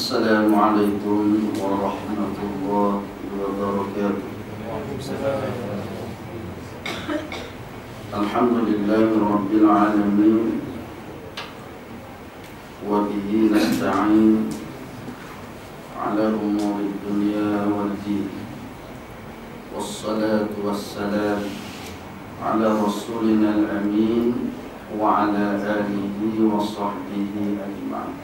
Assalamualaikum warahmatullahi wabarakatuh. Alhamdulillahirabbil alamin wa bihi nasta'in ala umurid dunya wad din. Wassalatu wassalam ala rasulina al-amin wa ala alihi wa sahbihi ajma'in.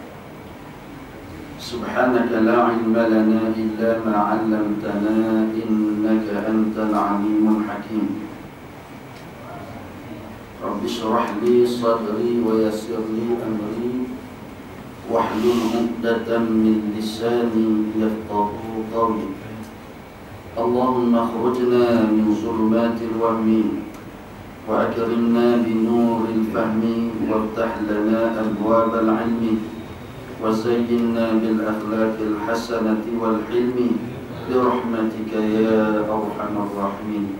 Subhanaka la ilma lana illa ma 'allamtana innaka antal alimul hakim. Rabbi shrah li sadri wa yassir li amri wahlul 'uqdatam min lisani yafqahu qawli. Allahumma akhrujna min zulumatil wahmi wa akrimna bi nuril fahmi waftah lana abwabal 'ilmi وزينا بالأخلاق الحسنة والحلم برحمتك يا أرحم الراحمين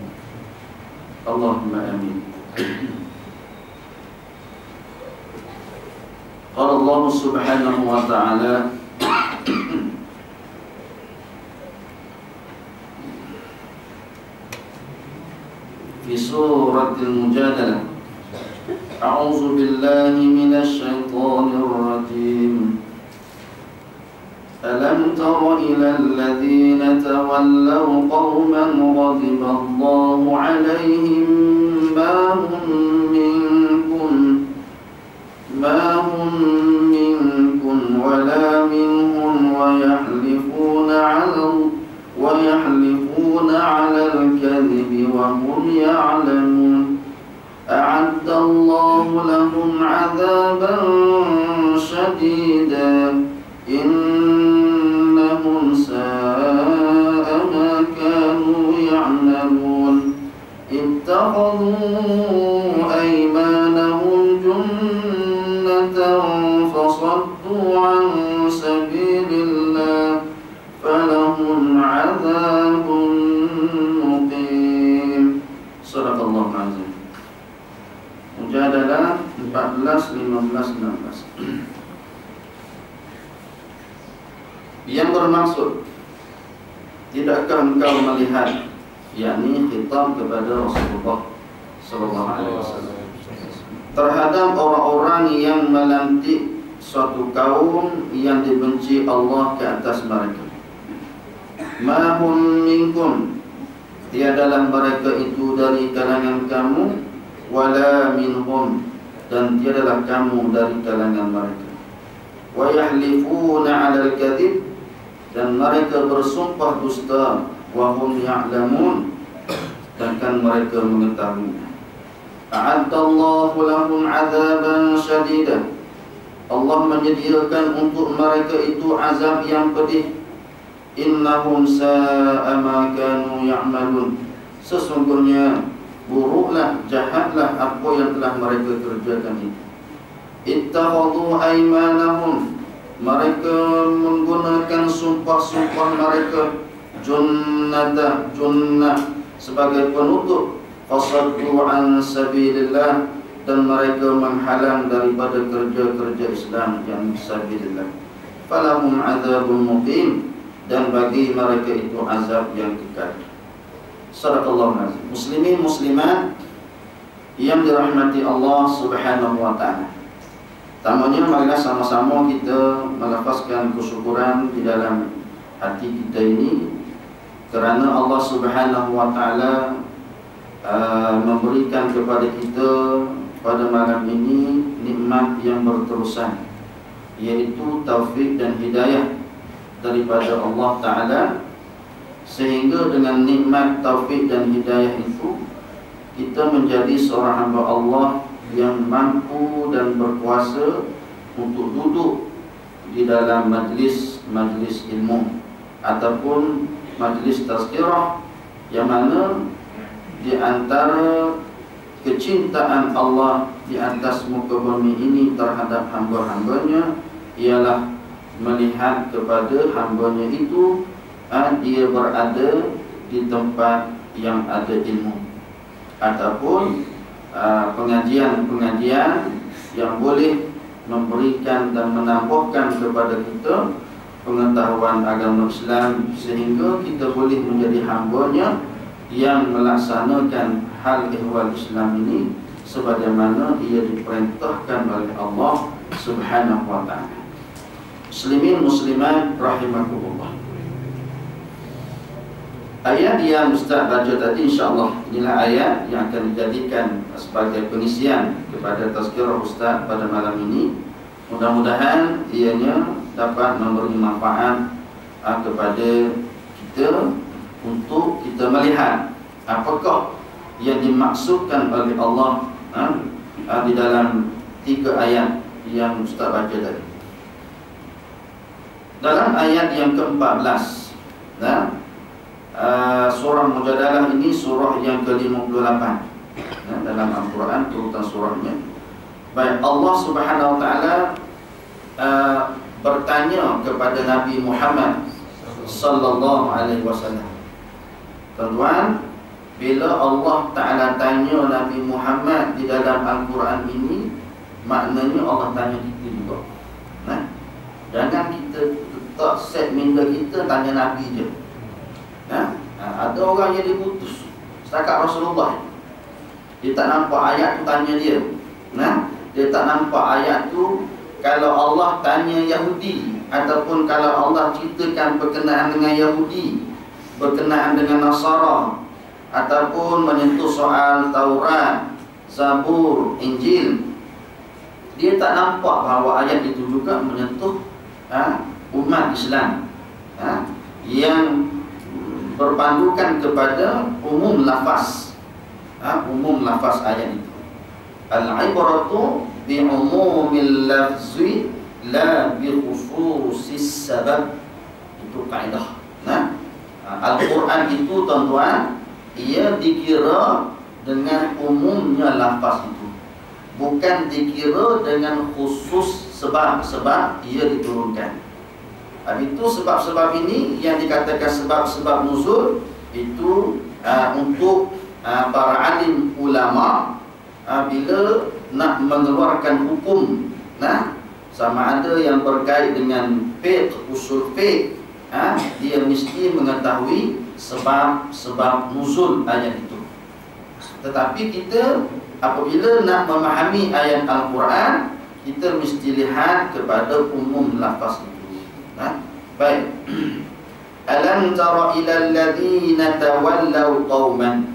اللهم آمين. قال الله سبحانه وتعالى في سورة المجادلة: أعوذ بالله من الشيطان الرجيم. ألم تر إلى الذين تولوا قوما غضب الله عليهم ما هم منكم ولا منهم ويحلفون على الكذب وهم يعلمون. أعد الله لهم عذابا شديدا إنهم ساء ما كانوا يعملون. اتخذوا أيمانهم جنة فصدوا عن سبيل الله فلهم عذاب مقيم. صدق الله العظيم. Mujadalah 14, 15, 16. Yang bermaksud, tidakkah engkau melihat, yakni khitab kepada Rasulullah sallallahu alaihi wasallam, terhadap orang-orang yang melantik suatu kaum yang dibenci Allah ke atas mereka. Ma hum minkum, tiadalah mereka itu dari kalangan kamu, wala minhum, dan tiadalah kamu dari kalangan mereka. Wa yahlifuna 'alal kadhib, dan mereka bersumpah dusta, wa hum ya'lamun, sedangkan mereka mengetahui. A'addallahu lahum 'adzaban syadidan, Allah menyediakan untuk mereka itu azab yang pedih. Innahum sa'a ma kanu ya'malun, sesungguhnya buruklah, jahatlah apa yang telah mereka kerjakan itu. Ittakhadhu aymanahum, mereka menggunakan sumpah-sumpah mereka, junnah sebagai penutup, fasaddu an sabilillah, dan mereka menghalang daripada kerja-kerja Islam yang sabilillah. Falahum adzabun muqim, dan bagi mereka itu azab yang kekal. Sadaqallahu alazim. Muslimin muslimat yang dirahmati Allah Subhanahu wa taala. Tamanya marilah sama-sama kita melafazkan kesyukuran di dalam hati kita ini kerana Allah Subhanahu wa taala memberikan kepada kita pada malam ini nikmat yang berterusan, yaitu taufik dan hidayah daripada Allah taala, sehingga dengan nikmat taufik dan hidayah itu kita menjadi seorang hamba Allah yang mampu dan berkuasa untuk duduk di dalam majlis ilmu ataupun majlis tazkirah, yang mana di antara kecintaan Allah di atas muka bumi ini terhadap hamba-hambanya ialah melihat kepada hambanya itu dia berada di tempat yang ada ilmu ataupun pengajian-pengajian yang boleh memberikan dan menambahkan kepada kita pengetahuan agama Islam, sehingga kita boleh menjadi hamba-Nya yang melaksanakan hal ihwal Islam ini sebagaimana ia diperintahkan oleh Allah Subhanahu wa ta'ala. Muslimin muslimat rahimakumullah. Ayat yang Ustaz baca tadi, insya-Allah inilah ayat yang akan dijadikan sebagai pengisian kepada tazkirah Ustaz pada malam ini. Mudah-mudahan ianya dapat memberi manfaat kepada kita untuk kita melihat apakah yang dimaksudkan oleh Allah di dalam 3 ayat yang Ustaz baca tadi. Dalam ayat yang ke-14, surah Mujadalah ini surah yang ke-58 dalam Al-Quran, turutan surahnya. Baik, Allah Subhanahu wa ta'ala bertanya kepada Nabi Muhammad sallallahu alaihi wasallam. Tuan-tuan, bila Allah Ta'ala tanya Nabi Muhammad di dalam Al-Quran ini, maknanya Allah tanya kita juga. Jangan kita letak set minda kita tanya Nabi je. Ada orang yang diputus setakat Rasulullah, dia tak nampak ayat tu tanya dia. Dia tak nampak ayat tu kalau Allah tanya Yahudi, ataupun kalau Allah ceritakan berkenaan dengan Yahudi, berkenaan dengan Nasara, ataupun menyentuh soal Taurat, Zabur, Injil, dia tak nampak bahawa ayat itu juga menyentuh umat Islam yang berpandukan kepada umum lafaz, umum lafaz ayat itu. Al-ibratu bi umumil lafzi la bi khususis sabab. Itu kaedah. Al-Quran itu, tuan-tuan, ia dikira dengan umumnya lafaz itu, bukan dikira dengan khusus sebab-sebab ia diturunkan. Habis itu sebab-sebab ini yang dikatakan sebab-sebab nuzul itu untuk para alim ulama bila nak mengeluarkan hukum, sama ada yang berkait dengan fiqh, usul fiqh, dia mesti mengetahui sebab-sebab nuzul ayat itu. Tetapi kita apabila nak memahami ayat Al-Quran, kita mesti lihat kepada umum lafaz itu. Baik. Alam tara ilal ladzina tawallaw qauman.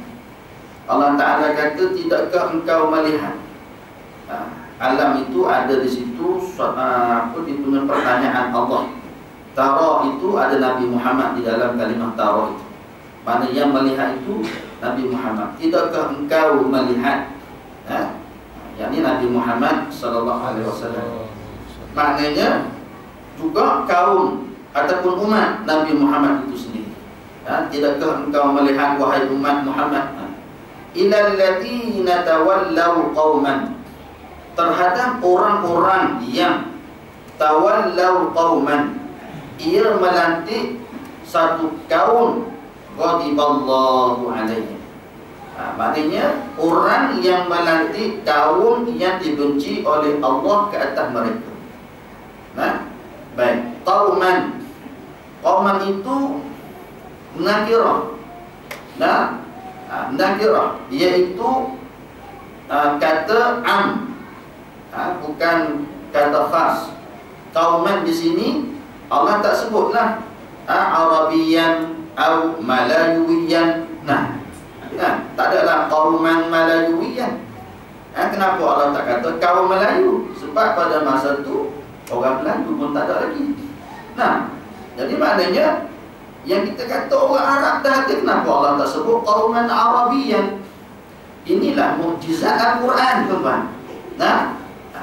Allah Ta'ala kata, tidakkah engkau melihat? Alam itu ada di situ, dia punya pertanyaan Allah. Tara itu ada Nabi Muhammad di dalam kalimah tara itu. Mana yang melihat itu Nabi Muhammad. Tidakkah engkau melihat? Yakni Nabi Muhammad sallallahu alaihi wasallam. Maknanya juga kaum ataupun umat Nabi Muhammad itu sendiri. Tidakkah engkau melihat, wahai umat Muhammad, ilal ladzina tawallaw qauman, terhadap orang-orang yang tawallaw qauman, ia melantik satu kaum, ghadiballahu alaihim. Maknanya orang yang melantik kaum yang dibenci oleh Allah ke atas mereka. Baik, qauman. Qauman itu nakirah. Nakirah iaitu kata am, bukan kata khas. Qauman di sini Allah tak sebutlah Arabiyan atau Malayuiyan. Tak adalah qauman Malayuiyan. Kenapa Allah tak kata kaum Melayu? Sebab pada masa itu orang Melayu pun tak ada lagi. Jadi maknanya yang kita kata orang Arab dah ada, kenapa Allah tak sebut qauman Arabiyan? Inilah mukjizat Al-Quran, tuan-tuan.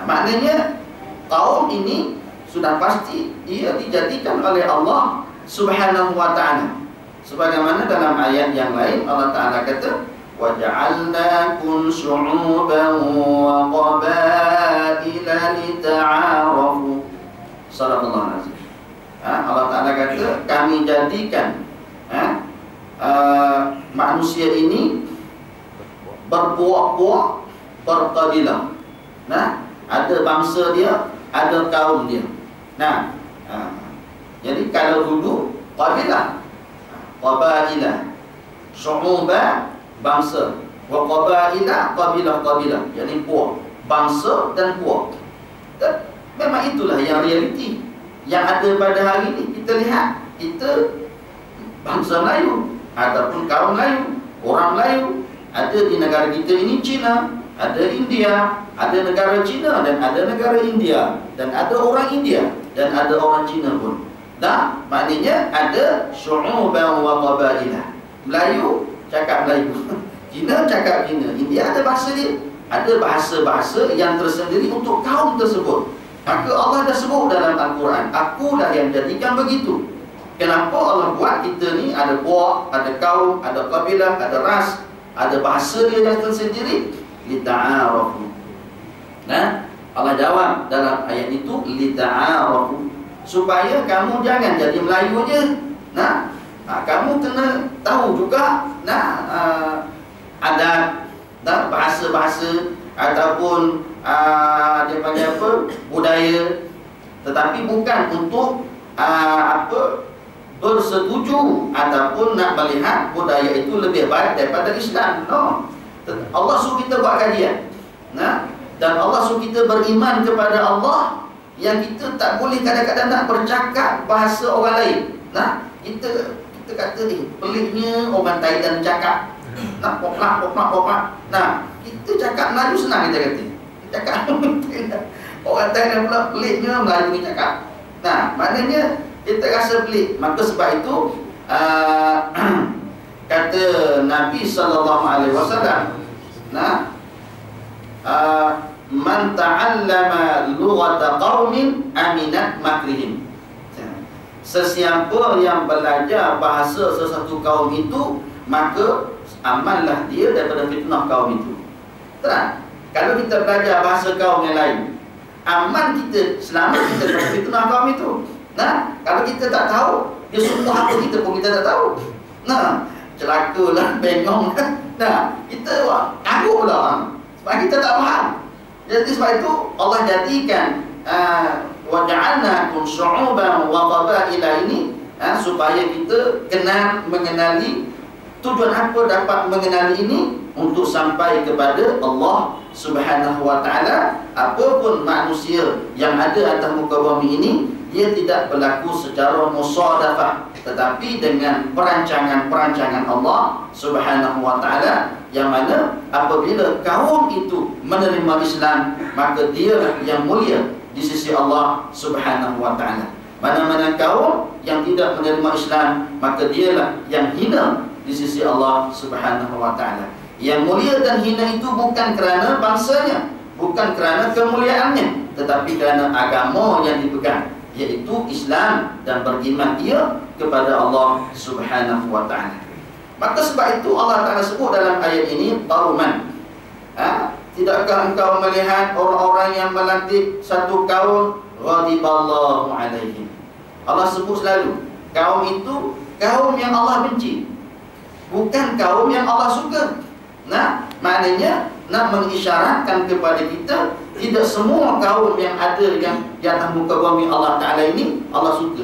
Maknanya kaum ini sudah pasti ia dijadikan oleh Allah Subhanahu wa ta'ala. Sebagaimana dalam ayat yang lain Allah Ta'ala kata, وَجَعَلْنَاكُمْ شُعُوبًا وَقَبَائِلَ لِتَعَارَفُوا. Sadaqallahu azim. Allah Ta'ala kata, kami jadikan manusia ini berpuak-puak, berkabilah. Ada bangsa dia, ada kaum dia. Jadi kalau dulu qabilah, qabailah, syu'uba, bangsa, wa qabailah, qabilah-qabilah, yakni puak, bangsa dan puak. Dan memang itulah yang realiti yang ada pada hari ini. Kita lihat, kita bangsa Melayu ataupun kaum Melayu, orang Melayu, ada di negara kita ini Cina, ada India, ada negara Cina dan ada negara India, dan ada orang India dan ada orang Cina pun. Nah, maknanya ada syu'uban wa qabailah. Melayu cakap Melayu, Cina cakap Cina, India ada bahasa dia. Ada bahasa-bahasa yang tersendiri untuk kaum tersebut. Maka Allah dah sebut dalam Al-Quran, akulah yang jadikan begitu. Kenapa Allah buat kita ni ada puak, ada kaum, ada kabilah, ada ras, ada bahasa dia yang tersendiri? Lita'arafu. Nah, Allah jawab dalam ayat itu, lita'arafu, supaya kamu jangan jadi Melayu je. Nah, kamu kena tahu juga adat, bahasa-bahasa ataupun dia panggil apa, budaya, tetapi bukan untuk bersetuju ataupun nak melihat budaya itu lebih baik daripada Islam. No. Allah suruh kita buat kajian. Nah, dan Allah suruh kita beriman kepada Allah, yang kita tak boleh kadang-kadang nak bercakap bahasa orang lain. Nah, kita kata ni peliknya orang Thailand cakap. Nak poplak. Nah, kita cakap Melayu senang, kita kata. Cakap orang Thailand pula peliknya Melayu ni cakap. Nah, maknanya kita rasa pelik. Maka sebab itu kata Nabi SAW, man ta'allama lughata qaumin aminat makrihim. Sesiapa yang belajar bahasa sesuatu kaum itu, maka amanlah dia daripada fitnah kaum itu. Terang, kalau kita belajar bahasa kaum yang lain, aman kita, selamat kita daripada fitnah kaum itu. Nah, kalau kita tak tahu, dia suruh apa kita pun kita tak tahu. Nah, celakalah, bengong. Nah, kita kagum pula sebab kita tak faham. Jadi sebab itu Allah jadikan wa ja'alnakum syu'uban wa qabaila ini, supaya kita kenal, mengenali. Tujuan apa dapat mengenali ini? Untuk sampai kepada Allah Subhanahu wa ta'ala. Apapun manusia yang ada atas muka bumi ini, dia tidak berlaku secara musadafah, tetapi dengan perancangan-perancangan Allah Subhanahu wa ta'ala, yang mana apabila kaum itu menerima Islam, maka dia yang mulia di sisi Allah Subhanahu wa ta'ala. Mana-mana kaum yang tidak menerima Islam, maka dialah yang hina di sisi Allah Subhanahu wa ta'ala. Yang mulia dan hina itu bukan kerana bangsanya, bukan kerana kemuliaannya, tetapi kerana agama yang dipegang, yaitu Islam, dan beriman dia kepada Allah Subhanahu wa ta'ala. Maka sebab itu Allah Ta'ala sebut dalam ayat ini qauman. Tidakkah engkau melihat orang-orang yang melantik satu kaum, ghadiballahu alaihim. Allah sebut selalu kaum itu kaum yang Allah benci, bukan kaum yang Allah suka. Nah, maknanya nak mengisyaratkan kepada kita, tidak semua kaum yang ada yang di atas muka bumi Allah Ta'ala ini Allah suka.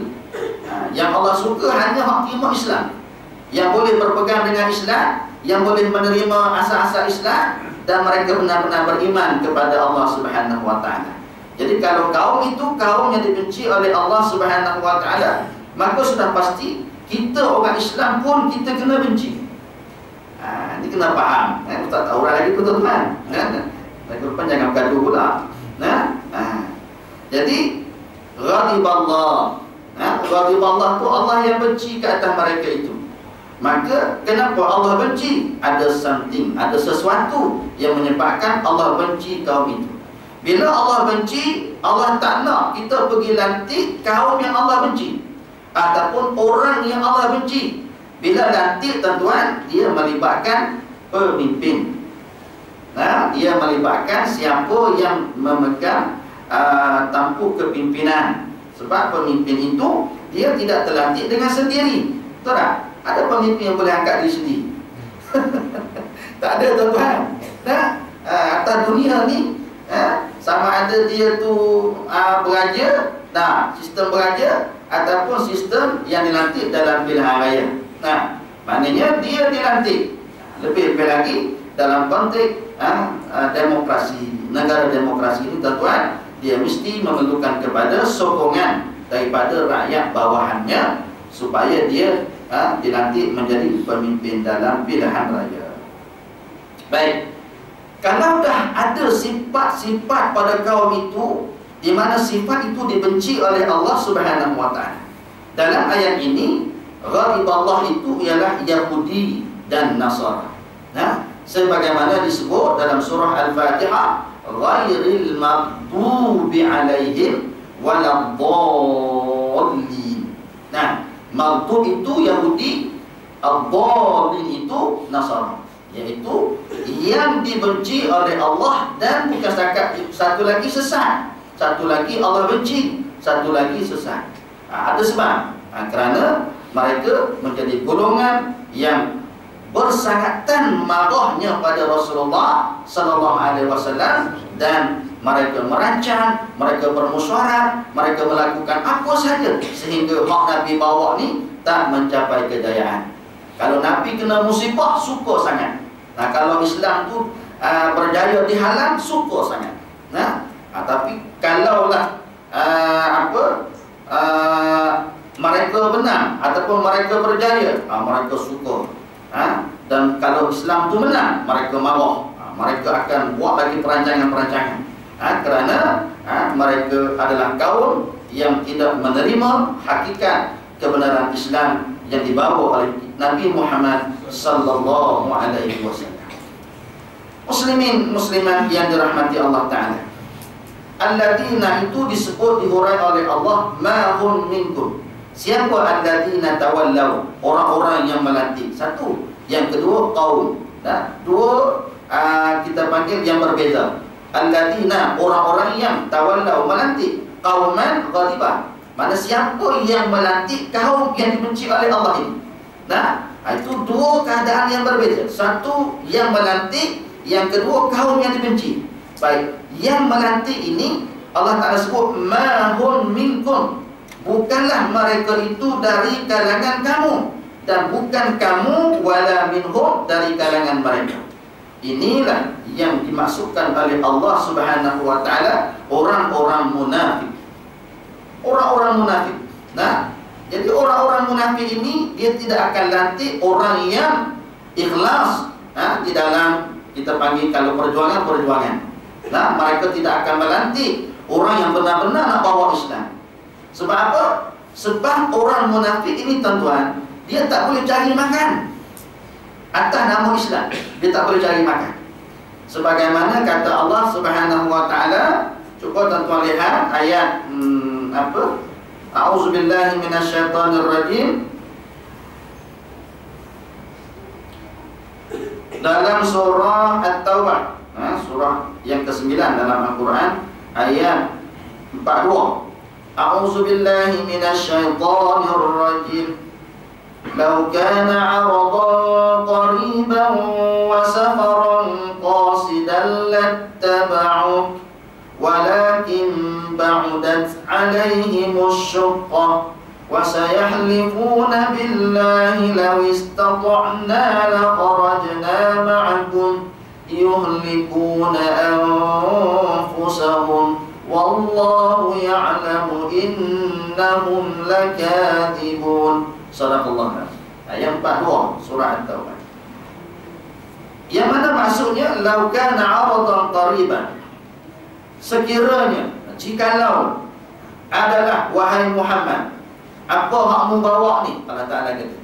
Yang Allah suka hanya hak terima Islam, yang boleh berpegang dengan Islam, yang boleh menerima asas-asas Islam, dan mereka benar-benar beriman kepada Allah Subhanahu wa ta'ala. Jadi kalau kaum itu kaum yang dibenci oleh Allah Subhanahu wa ta'ala, maka sudah pasti kita orang Islam pun kita kena benci. Ini kena faham. Ustaz tak urang lagi tuan-tuan. Lepas jangan bergaduh pula. Jadi ghadiballah. Ghadiballah tu Allah yang benci ke atas mereka itu. Maka kenapa Allah benci? Ada something, ada sesuatu yang menyebabkan Allah benci kaum itu. Bila Allah benci, Allah tak nak kita pergi lantik kaum yang Allah benci, ataupun orang yang Allah benci. Bila lantik, tuan-tuan, dia melibatkan pemimpin. Dia melibatkan siapa yang memegang tampuk kepimpinan. Sebab pemimpin itu dia tidak terlantik dengan sendiri. Betul tak? Ada pemimpin yang boleh angkat diri sendiri. Tak ada, tuan-tuan. Atas dunia ni, sama ada dia tu beraja, sistem beraja, ataupun sistem yang dilantik dalam pilihan raya. Nah, maknanya dia dilantik lebih lagi dalam konteks demokrasi. Negara demokrasi ini tuan-tuan, dia mesti memerlukan kepada sokongan daripada rakyat bawahannya supaya dia dilantik menjadi pemimpin dalam pilihan raya. Baik, kalau dah ada sifat-sifat pada kaum itu di mana sifat itu dibenci oleh Allah Subhanahu wa taala. Dalam ayat ini, ghadiballah itu ialah Yahudi dan Nasara. Nah, sebagaimana disebut dalam surah Al-Fatihah, ghairil maghdubi alaihim waladdallin. Nah, maghdub itu Yahudi, ad-dallin itu Nasara, yaitu yang dibenci oleh Allah dan bukan setakat satu lagi sesat, satu lagi Allah benci, satu lagi sesat. Ada sebab, kerana mereka menjadi golongan yang bersangatan marahnya pada Rasulullah sallallahu alaihi wasallam, dan mereka merancang, mereka bermusyawarah, mereka melakukan apa saja sehingga hak Nabi bawa ni tak mencapai kejayaan. Kalau Nabi kena musibah, suka sangat. Nah, kalau Islam tu berjaya dihalang, suka sangat. Nah, tapi kalaulah mereka menang ataupun mereka berjaya, mereka suka. Dan kalau Islam tu menang, mereka marah. Mereka akan buat lagi perancangan-perancangan. Kerana mereka adalah kaum yang tidak menerima hakikat kebenaran Islam yang dibawa oleh Nabi Muhammad sallallahu alaihi wasallam. Muslimin muslimat yang dirahmati Allah taala, alladzina itu disebut dihurai oleh Allah, ma hum minkum. Siapa alladzina tawallau? Orang-orang yang melantik. Satu. Yang kedua, kaum. Dua, kita panggil yang berbeza. Alladzina, orang-orang yang tawallau, melantik. Qauman ghadibah. Mana siapa yang melantik kaum yang dibenci oleh Allah ini. Nah, itu dua keadaan yang berbeza. Satu, yang melantik. Yang kedua, kaum yang dibenci. Baik, yang melantik ini Allah Ta'ala sebut ma hum minkum. Bukanlah mereka itu dari kalangan kamu, dan bukan kamu wala minhum dari kalangan mereka. Inilah yang dimaksudkan oleh Allah Subhanahu wa taala orang-orang munafik. Orang-orang munafik. Nah, jadi orang-orang munafik ini dia tidak akan lantik orang yang ikhlas di dalam, kita panggil kalau perjuangan. Nah, mereka tidak akan melantik orang yang benar-benar nak bawa Islam. Sebab apa? Sebab orang munafik ini tuan-tuan, dia tak boleh cari makan atas nama Islam. Dia tak boleh cari makan. Sebagaimana kata Allah Subhanahu wa taala, cuba tuan-tuan lihat ayat A'udzubillahi minasyaitonirrajim. Dalam surah At-Taubah, surah yang ke-9 dalam Al-Quran, ayat 42. A'udzubillahi minasyaitonirrajim. Lau kana 'aradan qariban wa safaran qasidan lattaba'uk walakin ba'udat 'alaihimus syuqqah wa sayahlifuna billahi law istata'na lakharajna ma'akum yuhlikuna anfusahum wallahu ya'lamu innahum lakadzibun. Sadaqallah. Ayat 42 surah At-Taubah. Yang mana maksudnya lau kana 'aradan qariban. Sekiranya, jikalau adalah wahai Muhammad, apa hakmu bawa ni? Allah Ta'ala kata,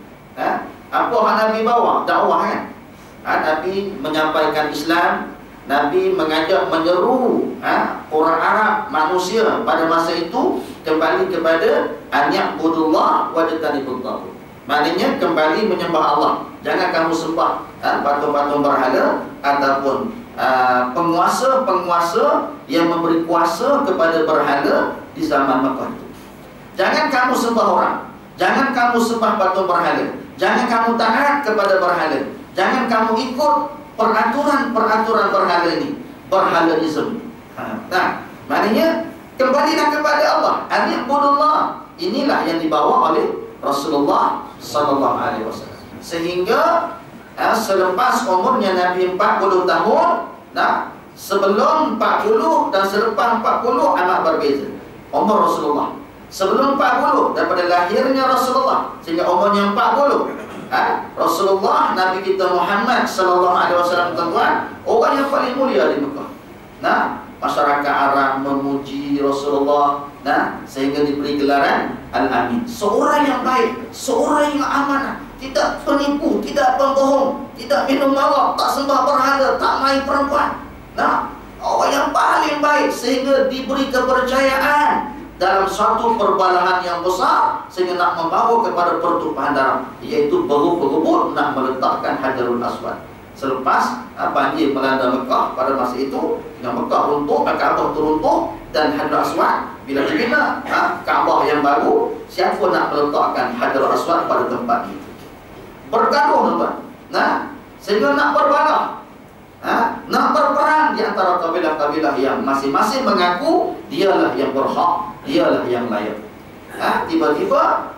apa hak Nabi bawa? Dakwah kan? Nabi menyampaikan Islam, Nabi mengajak menyeru orang Arab, manusia pada masa itu kembali kepada an-ya'budullah wa yajtanibut taghut. Maknanya kembali menyembah Allah. Jangan kamu sembah patung-patung berhala ataupun penguasa-penguasa yang memberi kuasa kepada berhala di zaman Mekah itu. Jangan kamu sembah orang, jangan kamu sembah patung berhala, jangan kamu taat kepada berhala, jangan kamu ikut peraturan-peraturan berhala ini, berhalaism. Nah, maknanya Kembalilah kepada Allah. Ani'budullah. Inilah yang dibawa oleh Rasulullah sallallahu alaihi wasallam. Sehingga selepas umurnya Nabi 40 tahun, sebelum 40 dan selepas 40 amat berbeza umur Rasulullah. Sebelum 40 daripada lahirnya Rasulullah sehingga umurnya 40, Rasulullah Nabi kita Muhammad sallallahu alaihi wasallam, tuan-tuan, orang yang paling mulia di Mekah. Masyarakat Arab memuji Rasulullah, sehingga diberi gelaran Al-Amin. Seorang yang baik, seorang yang amanah, tidak penipu, tidak pembohong, tidak minum mawar, tak sembah berhala, tak main perempuan. Orang yang paling baik, sehingga diberi kepercayaan dalam satu perbalahan yang besar sehingga nak membawa kepada pertumpahan darah, iaitu berebut nak meletakkan Hajarul Aswad. Selepas banjir melanda Mekah pada masa itu, yang Mekah runtuh, Kaabah teruntuh dan Hajarul Aswad bila dibina Kaabah yang baru, siapa nak meletakkan Hajarul Aswad pada tempat itu? Bergaduh, tuan-tuan. Sehingga nak berbalah, nak berperang di antara kabilah-kabilah yang masing-masing mengaku dialah yang berhak, dialah yang layak. Tiba-tiba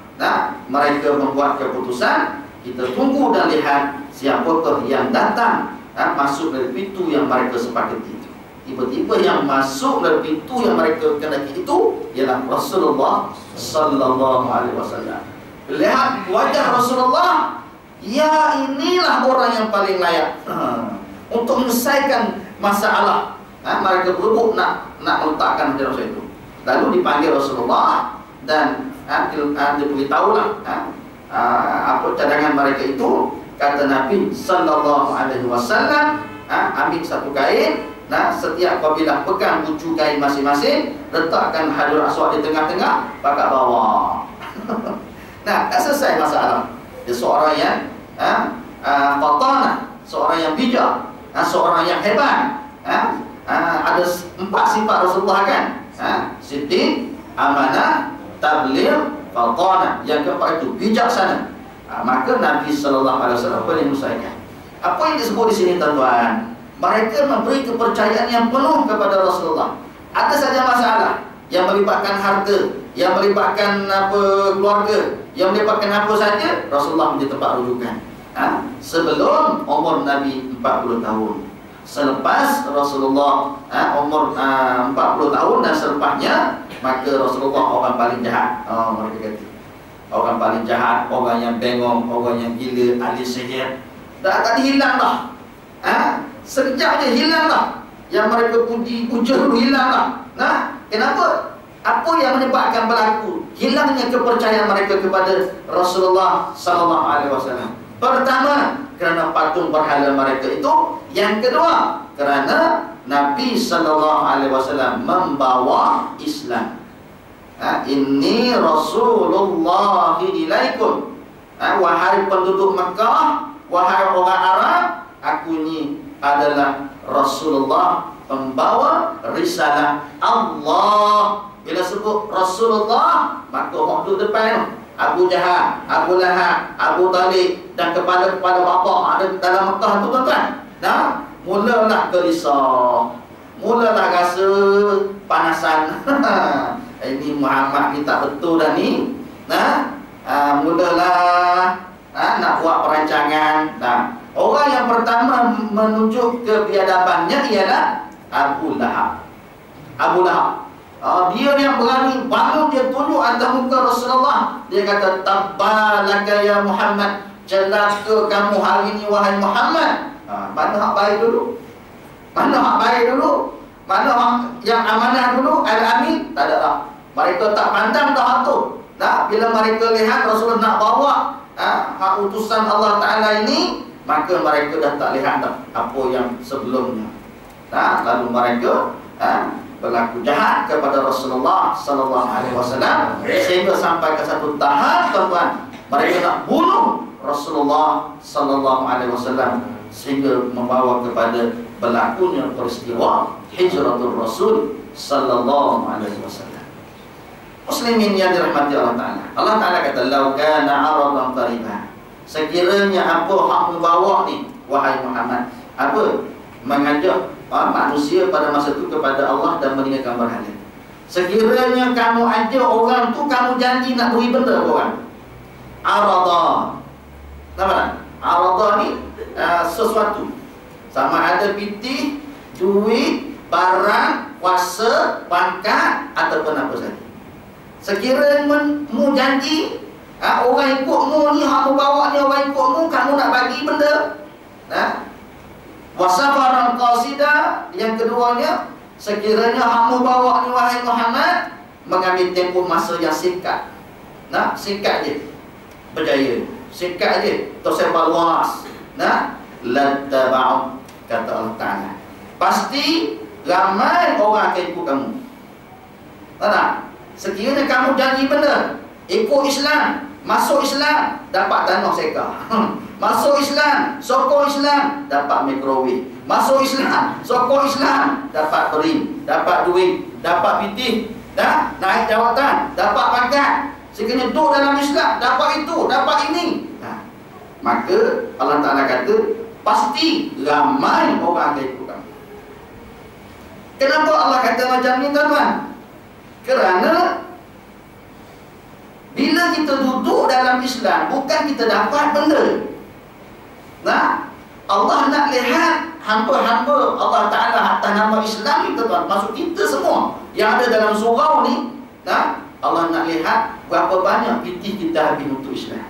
mereka membuat keputusan, kita tunggu dan lihat siapakah yang datang masuk dari pintu yang mereka sepakati itu. Tiba-tiba yang masuk dari pintu yang mereka kendaki itu ialah Rasulullah sallallahu alaihi wasallam. Lihat wajah Rasulullah, ya inilah orang yang paling layak untuk menyelesaikan masalah. Mereka berebut nak meletakkan Hajarul Aswad itu. Lalu dipanggil Rasulullah dan diberitahulah apa cadangan mereka itu. Kata Nabi sallallahu alaihi wasallam, ambil satu kain, setiap kabilah pegang ujung kain masing-masing, letakkan Hajarul Aswad di tengah-tengah, pakai bawah. Tak selesai masalah. Dia seorang yang fatanah, seorang yang bijak, seorang yang hebat. Ada 4 sifat Rasulullah, kan? Siddiq, amanah, tabligh, fatanah. Yang keempat itu bijaksana. Maka Nabi sallallahu alaihi wasallam menyelesaikan. Apa yang disebut di sini, tuan-tuan? Mereka memberi kepercayaan yang penuh kepada Rasulullah. Ada saja masalah yang melibatkan harta, yang melibatkan keluarga, yang melibatkan apa saja, Rasulullah menjadi tempat rujukan. Sebelum umur Nabi 40 tahun, selepas Rasulullah umur 40 tahun dan selepasnya, maka Rasulullah orang paling jahat. Mereka kata orang paling jahat, orang yang bengong, orang yang gila, ahli sihir. Tadi hilang dah. Sekejap je hilang dah. Yang mereka puja dulu hilang dah. Kenapa? Apa yang menyebabkan berlaku hilangnya kepercayaan mereka kepada Rasulullah sallallahu alaihi wasallam? Pertama, kerana patung berhala mereka itu. Yang kedua, kerana Nabi sallallahu alaihi wasallam membawa Islam. Inni Rasulullah ilaikum. Wahai penduduk Mekah, wahai orang Arab, aku ini adalah Rasulullah, pembawa risalah Allah. Bila sebut Rasulullah, maka orang duduk depan Abu Jahal, Abu Lahab, Abu Talib dan kepala-kepala bapa ada dalam Mekah tu, tuan-tuan. Mulalah gelisah, mulalah rasa panasan. Ini Muhammad ni tak betul dah ni. Mulalah nak buat perancangan. Orang yang pertama menunjuk kebiadabannya ialah Abu Lahab. Abu Lahab, dia yang berani bangun, dia tunjuk atas muka Rasulullah. Dia kata, tabbalaka ya Muhammad, celaka kamu hari ini wahai Muhammad. Mana hak baik dulu? Mana hak baik dulu? Mana hak yang amanah dulu? Al-Amin? Tak ada lah. Mereka tak pandang dah tu. Bila mereka lihat Rasulullah nak bawa hak utusan Allah Ta'ala ini, maka mereka dah tak lihat dah apa yang sebelumnya. Lalu mereka berlaku jahat kepada Rasulullah sallallahu alaihi wasallam, sehingga sampai ke satu tahap, tuan-tuan, mereka nak bunuh Rasulullah sallallahu alaihi wasallam, sehingga membawa kepada berlakunya peristiwa Hijratul Rasul sallallahu alaihi wasallam. Muslimin yang dirahmati Allah Ta'ala, Allah Ta'ala kata, lau kana aradan qariban, sekiranya apa hak membawa ni wahai Muhammad? Apa? Mengajak manusia pada masa itu kepada Allah dan meninggalkan berhala. Sekiranya kamu ajak orang tu, kamu janji nak beri benda ke orang. Arada. Nampak? Arada ni sesuatu. Sama ada pitih, duit, barang, kuasa, pangkat ataupun apa saja. Sekiranya mu janji, orang ikutmu ni, hak mu bawa ni orang ikutmu, kamu nak bagi benda. Wasafaran qasida, yang keduanya, sekiranya hak mu bawa ni wahai Muhammad, mengambil tempoh masa yang singkat. Singkat je, berjaya. Singkat je, tersebar luas. Lattaba'u, kata Allah Ta'ala. Pasti ramai orang akan ikut kamu. Tak? Sekiranya kamu janji benda, ikut Islam, masuk Islam, dapat tanah seka. Masuk Islam, sokong Islam, dapat mikrowave. Masuk Islam, sokong Islam, dapat beri, dapat duit, dapat pitih, naik jawatan, dapat pangkat. Sekiranya duduk dalam Islam, dapat itu, dapat ini. Maka Allah Ta'ala kata, pasti ramai orang akan ikut kamu. Kenapa Allah kata macam ni, tuan-tuan? Kerana bila kita duduk dalam Islam, bukan kita dapat benda. Allah nak lihat hamba-hamba Allah Ta'ala atas nama Islam ni, tuan-tuan, masuk kita semua yang ada dalam surau ni. Allah nak lihat berapa banyak pitih kita habis untuk Islam.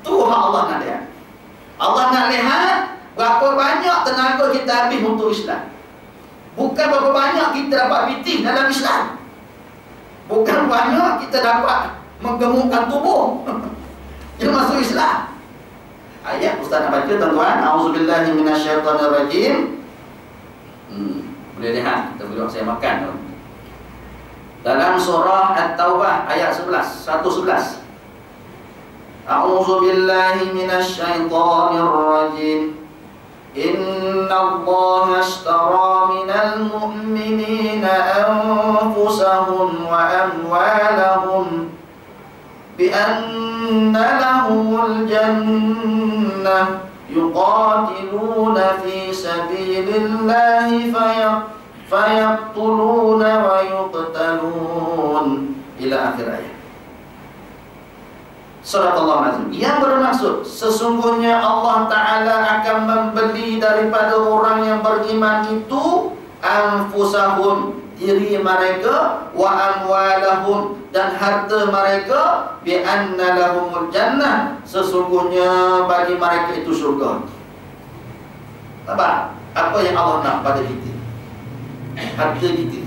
Tu hak Allah nak lihat. Allah nak lihat berapa banyak tenaga kita habis untuk Islam. Bukan berapa banyak kita dapat pitih dalam Islam. Bukan banyak kita dapat menggemukkan tubuh yang masuk Islam. Ayat Ustaz nak baca, tuan-tuan. A'udzubillahi minasyaitonirrajim. Boleh lihat, kita boleh saya makan. Dalam surah At-Taubah ayat 111. A'udzubillahi minasyaitonirrajim. Inna Allah ashtara minal mu'minina anfusahum wa amwalahum bi'anna lahumul jannah yuqatiluna fi sabilillahi fayaqtuluna wa yuqtalun ila akhir ayat. Surat Allah Azim. Yang bermaksud, sesungguhnya Allah Ta'ala akan membeli daripada orang yang beriman itu anfusahum, diri mereka, wa amwalahum, dan harta mereka, bi'anna lahumul jannah, sesungguhnya bagi mereka itu syurga. Apa yang Allah nak pada kita? Harta kita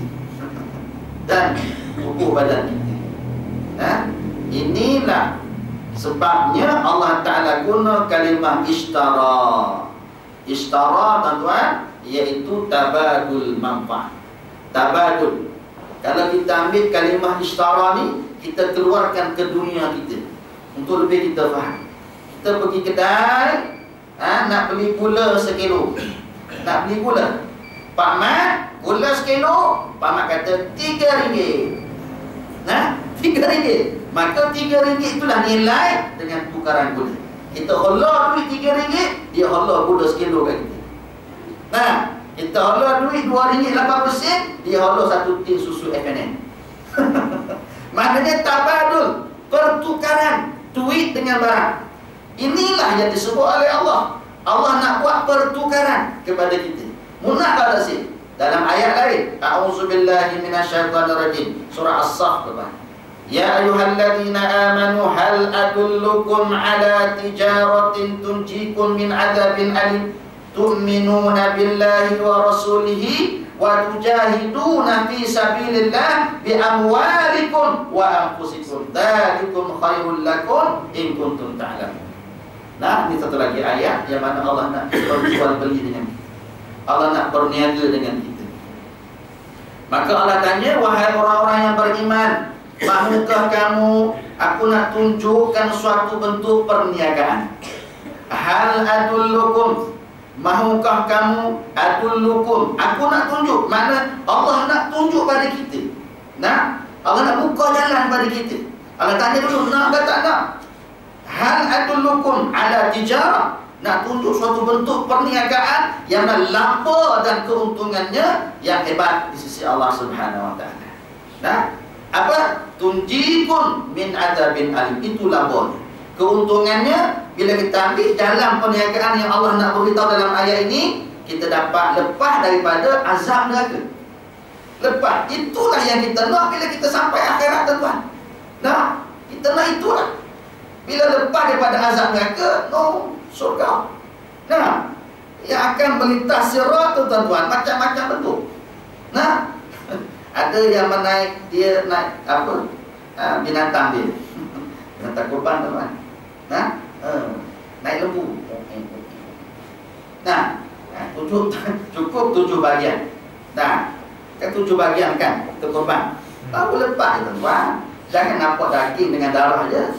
dan tubuh badan kita. Inilah sebabnya Allah Ta'ala guna kalimah ishtara. Ishtara, tuan-tuan, iaitu tabadul manfaat. Tabadul. Kalau kita ambil kalimah ishtara ni, kita keluarkan ke dunia kita untuk lebih kita faham. Kita pergi kedai, nak beli gula sekilo. Nak beli gula, Pak Mat, gula sekilo. Pak Mat kata RM3. RM3. Maka RM3 itulah nilai dengan tukaran gula. Kita hola duit RM3, dia hola gula sekilo kat kita. Kita hola duit RM2.8, dia hola 1 tin susu FNN. Maknanya tabadul, pertukaran duit dengan barang. Inilah yang disebut oleh Allah. Allah nak buat pertukaran kepada kita. Munah pada sini. Dalam ayat lain, A'udzubillahi minasyaitonirrajim, surah As-Saff. Ya ayyuhalladzina amanu hal adullukum ala tijaratin tunjikum min adzabin alim tu'minuna billahi wa rasulihi wa tujahiduna fi sabilillah bi amwalikum wa anfusikum dzalikum khairul lakum in kuntum ta'lamun. Ini satu lagi ayat yang mana Allah nak berjual beli dengan kita. Allah nak berniaga dengan kita. Maka Allah tanya, wahai orang-orang yang beriman, mahukah kamu aku nak tunjukkan suatu bentuk perniagaan? Hal adullukum, mahukah kamu adullukum, aku nak tunjuk. Mana Allah nak tunjuk pada kita. Allah nak buka jalan pada kita. Allah tanya dulu, nak ke tak nak? Hal adullukum ala tijarah, nak tunjuk suatu bentuk perniagaan yang lapa dan keuntungannya yang hebat di sisi Allah Subhanahu wa ta'ala. Nah, apa? Tunjikun min adzabin alim. Itulah bon. Keuntungannya bila kita ambil jalan perniagaan yang Allah nak beritahu dalam ayat ini, kita dapat lepas daripada azab neraka. Lepas. Itulah yang kita nak bila kita sampai akhirat, tuan. Nah, kita nak itulah. Bila lepas daripada azab neraka, no, surga. Nah, yang akan melintas sirat tu tuan-tuan, macam-macam bentuk. Nah, ada yang menaik, dia naik apa? Binatang dia. Binatang kurban tuan-tuan. Nah, naik lembu. Nah, cukup 7 bahagian. Nah, kan 7 bahagian kan untuk kurban. Baru lepas tuan-tuan. Jangan nampak daging dengan darah aja.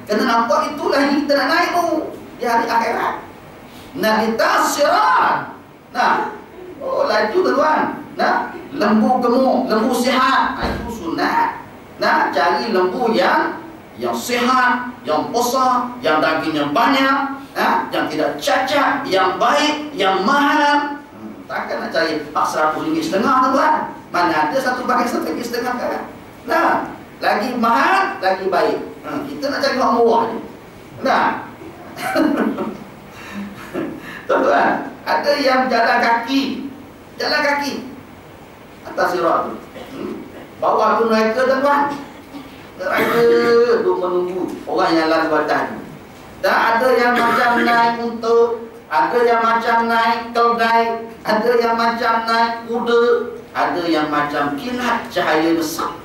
Kena nampak itulah yang kita nak naik tu di hari akhirat. Nak lintas sirat. Nah, oh laju tuan-tuan. Nah, lembu gemuk, lembu sihat. Itu sunat. Nah, cari lembu yang sihat, yang besar, yang dagingnya banyak, yang tidak cacat, yang baik, yang mahal. Takkan nak cari RM100.5 tuan-tuan. Mana ada satu bahagian RM1.5 kan? Nah, lagi mahal, lagi baik. Kita nak cari orang murah je. Nah, tuan-tuan, ada yang jalan kaki atas sirat tu. Bawah tu neraka tuan-tuan. Neraka tu menunggu orang yang lalu batas tu. Dan ada yang macam naik unta, ada yang macam naik keldai, ada yang macam naik kuda, ada yang macam kilat cahaya besar,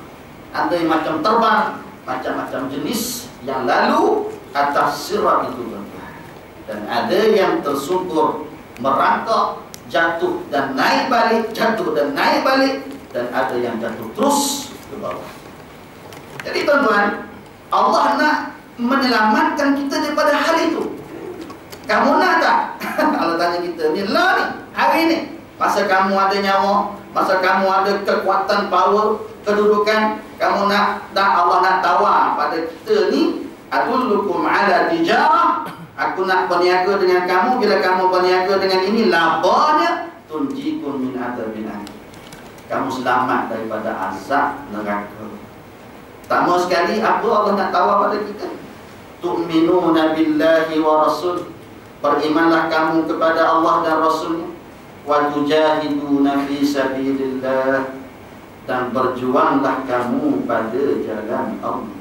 ada yang macam terbang, macam-macam jenis yang lalu atas sirat itu tuan-tuan. Dan ada yang tersungkur, merangkak, jatuh dan naik balik, jatuh dan naik balik, dan ada yang jatuh terus ke bawah. Jadi tuan-tuan, Allah nak menyelamatkan kita daripada hal itu. Kamu nak tak? Allah tanya kita, ni lah ni, hari ni, masa kamu ada nyawa, masa kamu ada kekuatan, power, kedudukan, kamu nak tak? Allah nak tawar pada kita ni, adullukum ala tijarah, aku nak berniaga dengan kamu. Bila kamu berniaga dengan ini, labanya tunjikum min adzabin alim. Kamu selamat daripada azab neraka. Pertama sekali, apa Allah nak tawar pada kita? Tu'minuna billahi wa rasul. Berimanlah kamu kepada Allah dan Rasulnya. Wa tujahiduna fi sabilillah. Dan berjuanglah kamu pada jalan Allah.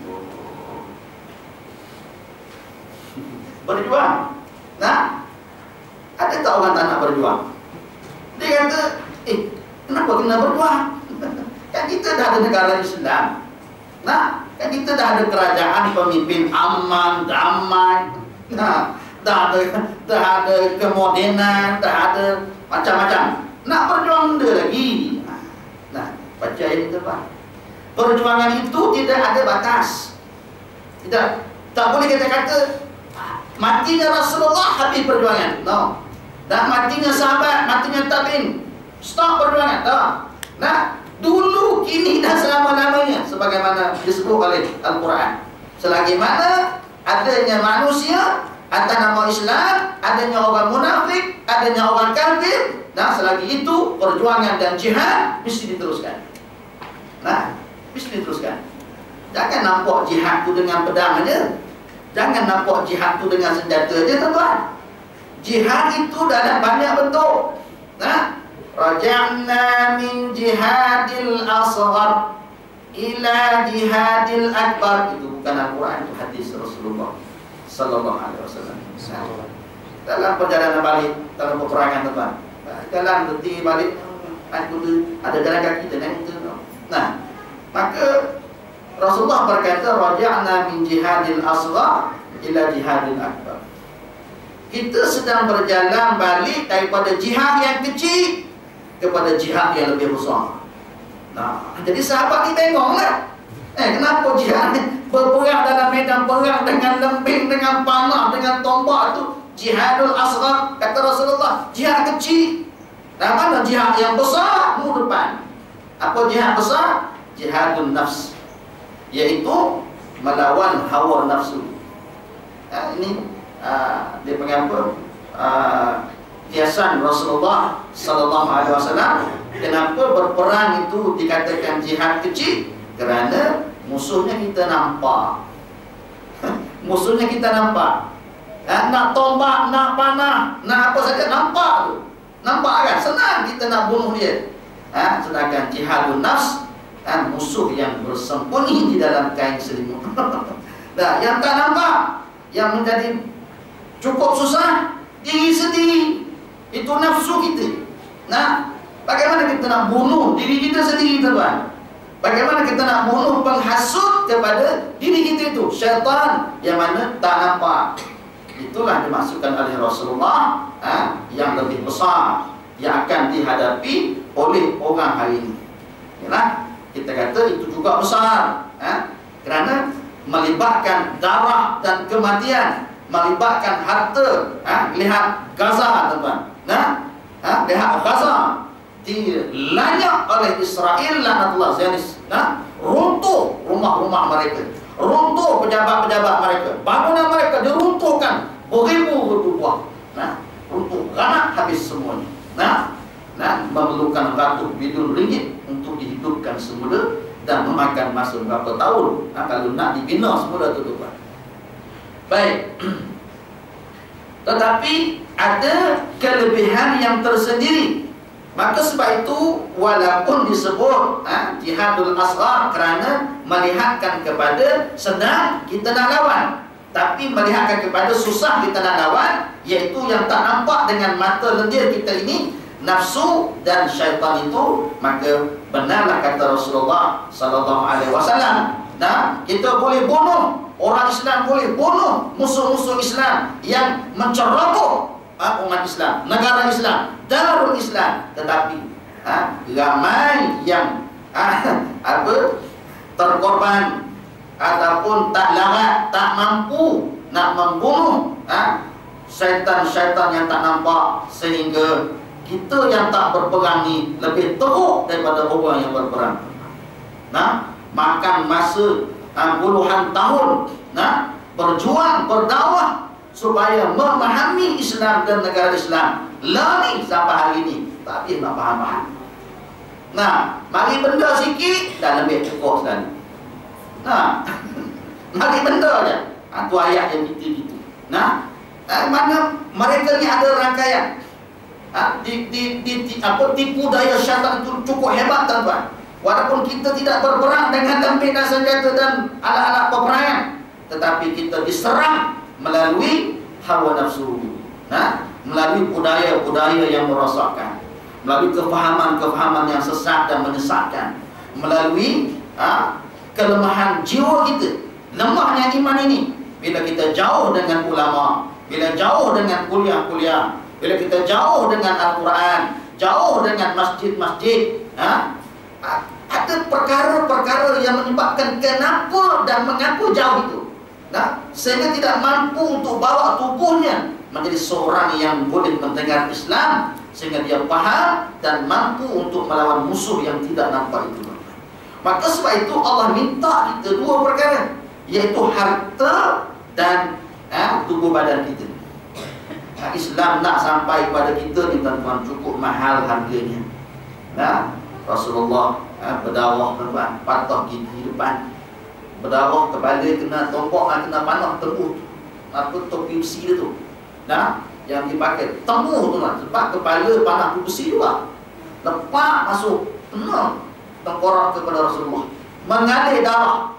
Berjuang. Nah, ada tak orang tak nak berjuang? Dia kata, kenapa kena berjuang? Kan kita dah ada negara Islam. Nah, kan kita dah ada kerajaan, pemimpin aman, damai. Nah, dah ada kemodenan, dah ada macam-macam. Nak berjuang benda lagi. Nah, baca ayat itu Pak. Perjuangan itu tidak ada batas. Tak boleh kita kata matinya Rasulullah habis perjuangan. No. Dan matinya sahabat, matinya tabi'in, stop perjuangan. No. Nah, dulu, kini dan selama-lamanya, sebagaimana disebut oleh Al-Quran. Selagi mana adanya manusia atas nama Islam, adanya orang munafik, adanya orang kafir, nah selagi itu perjuangan dan jihad mesti diteruskan. Nah, mesti diteruskan. Jangan nampak jihad tu dengan pedang aja. Jangan nampak jihad tu dengan senjata aja, tuan-tuan. Jihad itu dalam banyak bentuk. Nah, raja'na min jihadil asghar ila jihadil akbar. Itu bukan Al-Quran, itu hadis Rasulullah sallallahu alaihi wasallam. Dalam perjalanan balik, dalam peperangan tuan, jalan berhenti balik, ada jalan kaki dan naik itu. Nah, maka Rasulullah berkata, raja'na min jihadil asghar ila jihadil akbar. Kita sedang berjalan balik daripada jihad yang kecil kepada jihad yang lebih besar. Nah, jadi sahabat ni bengong lah. Kenapa jihad ni berperang dalam medan perang dengan lembing, dengan panah, dengan tombak tu jihadul asghar, kata Rasulullah, jihad kecil. Dan mana jihad yang besar? Mu depan. Apa jihad besar? Jihadun nafs, iaitu melawan hawa nafsu. Ini dia panggil apa? Kiasan Rasulullah sallallahu alaihi wasallam Kenapa berperang itu dikatakan jihad kecil? Kerana musuhnya kita nampak. Musuhnya kita nampak. Nak tombak, nak panah, nak apa saja nampak tu. Nampak kan? Senang kita nak bunuh dia. Sedangkan jihadun nafs, musuh yang bersembunyi di dalam kain selimut. Nah, yang tak nampak, yang menjadi cukup susah, diri sendiri. Itu nafsu kita. Nah, bagaimana kita nak bunuh diri kita sendiri, tuan? Bagaimana kita nak bunuh penghasut kepada diri kita itu? Syaitan yang mana tak nampak. Itulah dimaksudkan oleh Rasulullah, yang lebih besar yang akan dihadapi oleh orang hari ini. Yalah, kita kata itu juga besar, kerana melibatkan darah dan kematian, melibatkan harta. Lihat Gaza, tuan-tuan. Lihat Gaza dilanyak oleh Israel, laknatullah Zionis. Runtuh rumah-rumah mereka, runtuh pejabat-pejabat mereka, bangunan mereka diruntuhkan beribu-ribu buah. Runtuh, ganak habis semuanya. Memerlukan ratus bilion ringgit untuk dihidupkan semula dan memakan masa berapa tahun kalau nak dibina semula tu, tuan. Baik. Tetapi ada kelebihan yang tersendiri. Maka sebab itu walaupun disebut jihadul asghar kerana melihatkan kepada senang kita nak lawan, tapi melihatkan kepada susah kita nak lawan, iaitu yang tak nampak dengan mata lendir kita ini, nafsu dan syaitan itu. Maka benarlah kata Rasulullah sallallahu alaihi wasallam, kita boleh bunuh orang Islam, boleh bunuh musuh-musuh Islam yang menceroboh umat Islam, negara Islam, darul Islam. Tetapi ramai yang terkorban ataupun tak larat, tak mampu nak membunuh syaitan-syaitan yang tak nampak, sehingga kita yang tak berperang ni lebih teruk daripada orang yang berperang. Makan masa puluhan tahun, berjuang, berdakwah supaya memahami Islam dan negara Islam. Lari sampai hari ini tak habis nak faham-faham. Mari benda sikit dah lebih cukup sekali. Mari benda je. Tu ayat yang gitu-gitu. Mana mereka ni ada rangkaian. Tipu daya syaitan itu cukup hebat, tuan-tuan. Walaupun kita tidak berperang dengan tempik dan senjata dan alat-alat peperangan, tetapi kita diserang melalui hawa nafsu, melalui budaya-budaya yang merosakkan, melalui kefahaman-kefahaman yang sesat dan menyesatkan, melalui kelemahan jiwa kita. Lemahnya iman ini bila kita jauh dengan ulama, bila jauh dengan kuliah-kuliah, bila kita jauh dengan Al-Quran, jauh dengan masjid-masjid. Ada perkara-perkara yang menyebabkan kenapa dan mengapa jauh itu, sehingga tidak mampu untuk bawa tubuhnya menjadi seorang yang boleh mendengar Islam, sehingga dia faham dan mampu untuk melawan musuh yang tidak nampak itu. Maka sebab itu Allah minta kita dua perkara, iaitu harta dan tubuh badan kita. Islam nak sampai kepada kita ni, tuan-tuan, cukup mahal harganya. Rasulullah berdarah, tuan-tuan, patah gigi depan, berdarah, kepala kena tombok, kena panah tembuh. Topi besi tu, yang dipakai tembuh, tuan-tuan, sebab kepala panah tu besi juga. Lepak masuk, tengkorak kepada Rasulullah, mengalir darah,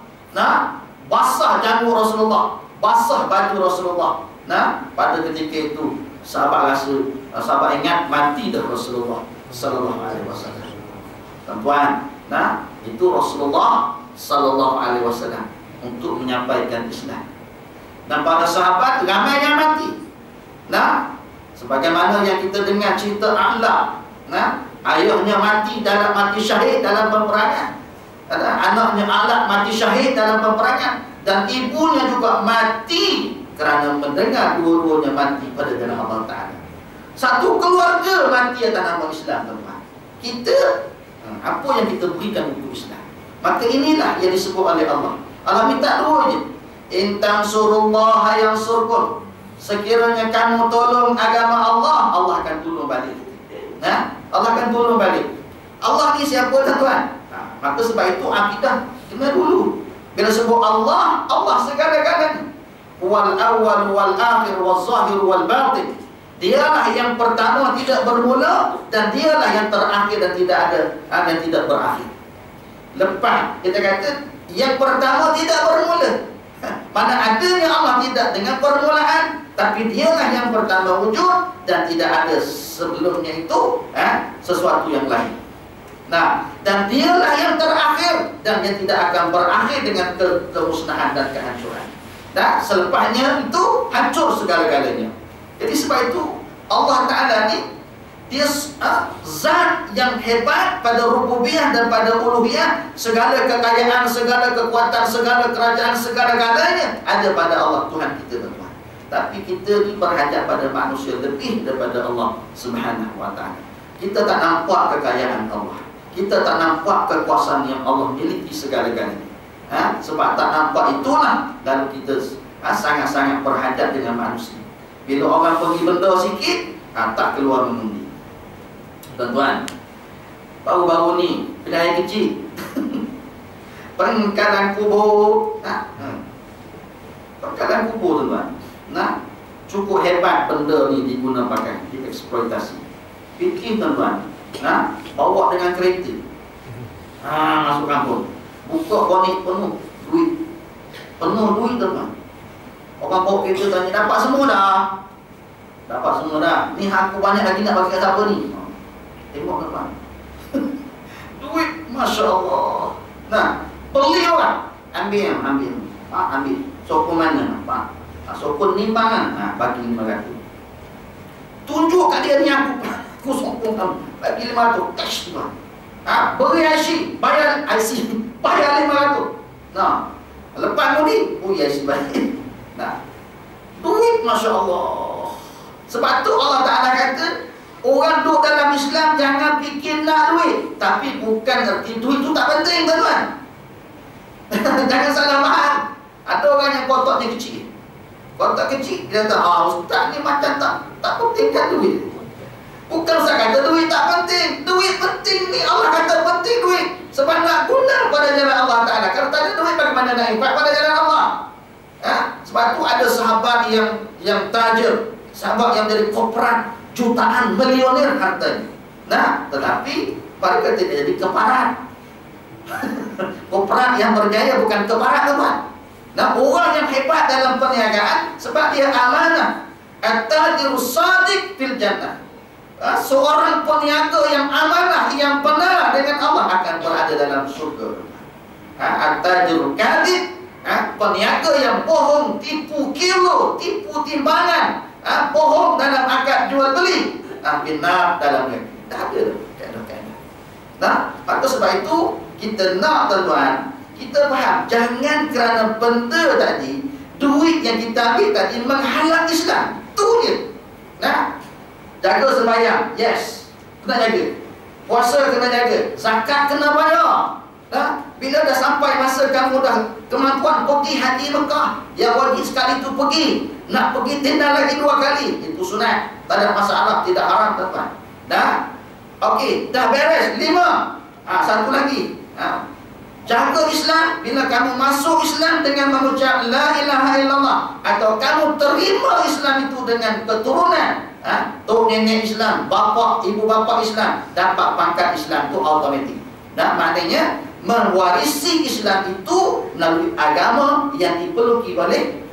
basah jamu Rasulullah, basah baju Rasulullah. Pada ketika itu sahabat ingat mati dah Rasulullah sallallahu alaihi wasallam. Tuan-tuan, itu Rasulullah sallallahu alaihi wasallam untuk menyampaikan Islam. Dan para sahabat ramai yang mati. Sebagaimana yang kita dengar cerita A'la, ayahnya mati syahid dalam peperangan. Anaknya A'la mati syahid dalam peperangan, dan ibunya juga mati kerana mendengar dua-duanya mati pada jalan Allah Ta'ala. Satu keluarga mati atas nama Islam, teman. Kita, apa yang kita berikan untuk Islam? Maka inilah yang disebut oleh Allah. Allah minta dua je. In tansurullaha yansurkum. Sekiranya kamu tolong agama Allah, Allah akan tolong balik. Allah akan tolong balik. Allah ni siapa tuan-tuan? Maka sebab itu akidah kena dulu. Bila sebut Allah, Allah segala-galanya. Wal awwal wal akhir wal zahir wal batin. Dialah yang pertama tidak bermula, dan dialah yang terakhir dan tidak ada dan tidak berakhir. Lepas kita kata yang pertama tidak bermula, mana adanya Allah tidak dengan permulaan, tapi dialah yang pertama wujud dan tidak ada sebelumnya itu sesuatu yang lain. Nah, dan dialah yang terakhir dan yang tidak akan berakhir dengan kemusnahan dan kehancuran. Nah, selepasnya itu hancur segala-galanya. Jadi sebab itu Allah Ta'ala ni dia zat yang hebat pada rububiyah dan pada uluhiyah. Segala kekayaan, segala kekuatan, segala kerajaan, segala-galanya ada pada Allah Tuhan kita, tuan-tuan. Tapi kita ni berhadap pada manusia lebih daripada Allah Subhanahu Wa Ta'ala. Kita tak nampak kekayaan Allah, kita tak nampak kekuasaan yang Allah miliki segala-galanya. Sebab tak nampak itulah lalu kita sangat-sangat berhadap dengan manusia. Bila orang pergi benda sikit, tak keluar mengundi. Tuan-tuan, baru-baru ni pilihan kecil pengkalan kubur, pengkalan kubur, tuan-tuan. Cukup hebat benda ni diguna pakai, dieksploitasi. Fikir, tuan-tuan, bawa dengan kereta, masuk kampung, buka bonet penuh duit, tuan-tuan. Orang bawa kereta tanya, dapat semua dah? Dapat semua dah. Ni aku banyak lagi nak bagi kat siapa ni? Tengok, tuan-tuan. Duit, Masya Allah. Beli orang, ambil. Ambil. Sokong mana? Sokong nimbangan, bagi 500. Tunjuk kat dia ni aku sokong kamu, bagi 500. Cash, tuan. Beri IC, bayar IC, bayar 500. Lepas ni, IC bayar. Duit, Masya Allah. Sebab tu Allah Ta'ala kata, orang duduk dalam Islam jangan fikir nak duit. Tapi bukan erti duit tu tak penting, tuan-tuan. Jangan salah faham. Ada orang yang kotaknya kecil. Kotak kecil, dia kata, ustaz ni macam tak pentingkan duit. Bukan ustaz kata duit tak penting. Duit penting ni, Allah kata penting duit. Sebab nak guna pada jalan Allah Ta'ala. Kalau tak ada duit, bagaimana nak infak pada jalan Allah? Sebab tu ada sahabat yang tajir, sahabat yang dari korporat, jutaan, milioner hartanya. Tetapi pada ketika jadi keparat. Korporat yang berjaya bukan keparat, teman. Orang yang hebat dalam perniagaan sebab dia amanah. At-tajiru shadiq fil jannah. Seorang peniaga yang amanah, yang benar dengan Allah akan berada dalam surga. At-tajiru kadhib, peniaga yang bohong, tipu kilo, tipu timbangan, bohong dalam akad jual beli, benar dalam negeri. Tak ada keadaan. Maka sebab itu kita nak, tuan-tuan, kita faham, jangan kerana benda tadi, duit yang kita ambil tadi menghalang Islam. Tu je. Jaga sembahyang, yes, kena jaga. Puasa kena jaga, zakat kena bayar. Bila dah sampai masa kamu dah kemampuan pergi haji Mekah, yang wajib sekali tu pergi, nak pergi tenda lagi 2 kali, itu sunat, tak ada masalah, tidak haram, tuan-tuan. Okey, dah beres 5. Satu lagi, jaga Islam. Bila kamu masuk Islam dengan mengucap la ilaha illallah, atau kamu terima Islam itu dengan keturunan, tok nenek Islam, bapa ibu bapa Islam, dapat pangkat Islam, itu automatik. Maknanya mewarisi Islam itu melalui agama yang dipeluki oleh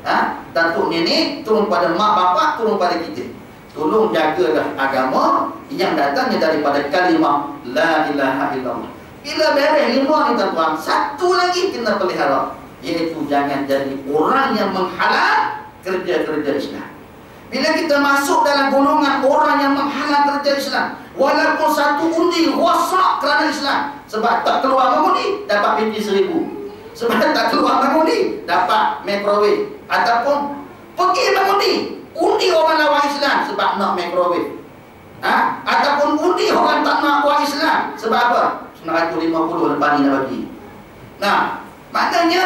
datuk nenek, turun pada mak bapak, turun pada kita. Tolong jagalah agama yang datangnya daripada kalimah la ilaha illallah. Bila beres 5 ni, tuan-tuan, satu lagi kena pelihara, iaitu jangan jadi orang yang menghalang kerja-kerja Islam. Bila kita masuk dalam golongan orang yang menghalang kerja Islam, walaupun satu undi rosak kerana Islam, sebab tak keluar mengundi, dapat PT 1000. Sebab tak keluar mengundi, dapat microwave. Ataupun pergi mengundi, undi orang lawan Islam sebab nak microwave. Ataupun undi orang tak nak buat Islam sebab apa? 950 lepas ni nak bagi. Maknanya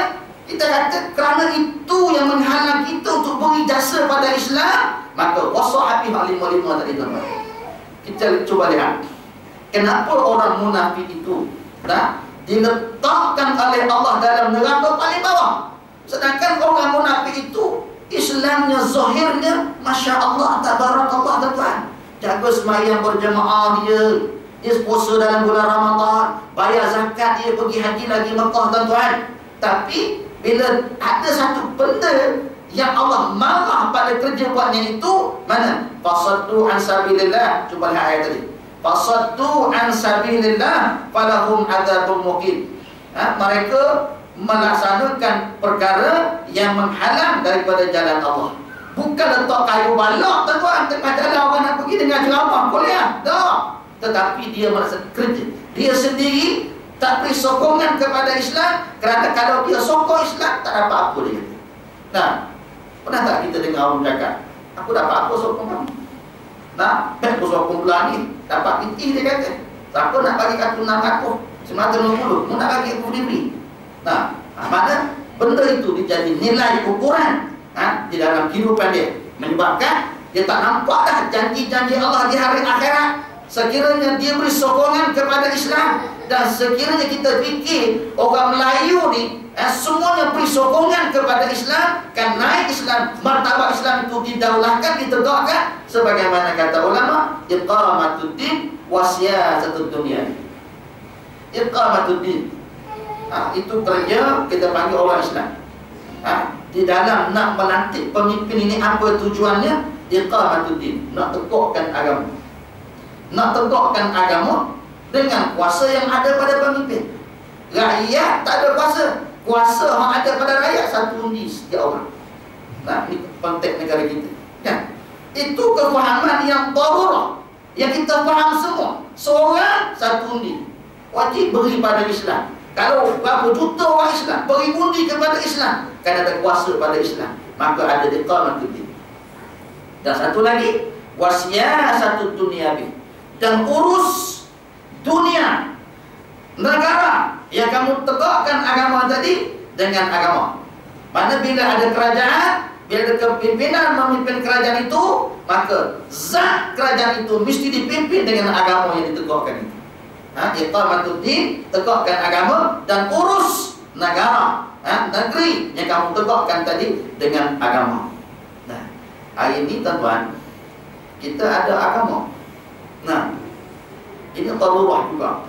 kita kata kerana itu yang menghalang kita untuk beri jasa pada Islam, maka wasah habis 55 tadi, tuan-tuan. Kita cuba lihat. Kenapa orang munafik itu diletakkan oleh Allah dalam neraka paling bawah, sedangkan orang munafik itu Islamnya, zahirnya Masya Allah, tabarakallah tuan, jaga sembahyang berjemaah dia puasa dalam bulan Ramadan, bayar zakat, dia pergi haji lagi Mekah tuan-tuan. Tapi bila ada satu benda yang Allah marah pada kerja buatnya itu, mana? Fasaddu an sabilillah. Cuba lihat ayat tadi. Fasaddu an sabilillah falahum adzabun muqim. Mereka melaksanakan perkara yang menghalang daripada jalan Allah. Bukan letak kayu balak tuan-tuan tengah jalan orang nak pergi dengan ceramah kuliah. Tak. Tetapi dia merasa kerja. Dia sendiri tak beri sokongan kepada Islam, kerana kalau dia sokong Islam tak dapat apa dia kata. Nah, pernah tak kita dengar orang cakap, aku dapat apa sokong kamu? Nah, aku sokong bulan ni dapat pintih dia kata. Siapa nak bagi aku 600 semata 50, mu nak bagi aku diberi. Nah, mana benda itu dijadi nilai ukuran di dalam kehidupan dia, menyebabkan dia tak nampak dah janji-janji Allah di hari akhirat. Sekiranya dia beri sokongan kepada Islam, dan sekiranya kita fikir orang Melayu ni semuanya beri sokongan kepada Islam, kan naik Islam, martabat Islam itu didaulahkan, ditegakkan, sebagaimana kata ulama, iqamatuddin wa siyasatud dunya. Iqamatuddin, itu kerja kita panggil orang Islam. Di dalam nak melantik pemimpin ini, apa tujuannya? Iqamatuddin, nak tegakkan agama. Nak tegakkan agama dengan kuasa yang ada pada pemimpin. Rakyat tak ada kuasa. Kuasa yang ada pada rakyat satu undi setiap orang. Nah, ini konteks negara kita. Kan? Itu kefahaman yang darurah, yang kita faham semua. Seorang satu undi, wajib beri pada Islam. Kalau berapa juta orang Islam beri undi kepada Islam, kan ada kuasa pada Islam, maka ada iqamatuddin. Dan satu lagi, wasiyasatut dunyawi, dan urus dunia negara yang kamu tegakkan agama tadi dengan agama. Mana bila ada kerajaan, bila ada kepimpinan memimpin kerajaan itu, maka zat kerajaan itu mesti dipimpin dengan agama yang ditegakkan itu. Iqamatuddin, tegakkan agama, dan urus negara, negeri yang kamu tegakkan tadi dengan agama. Nah, hari ini tuan-tuan, kita ada agama. Nah, ini darurah juga.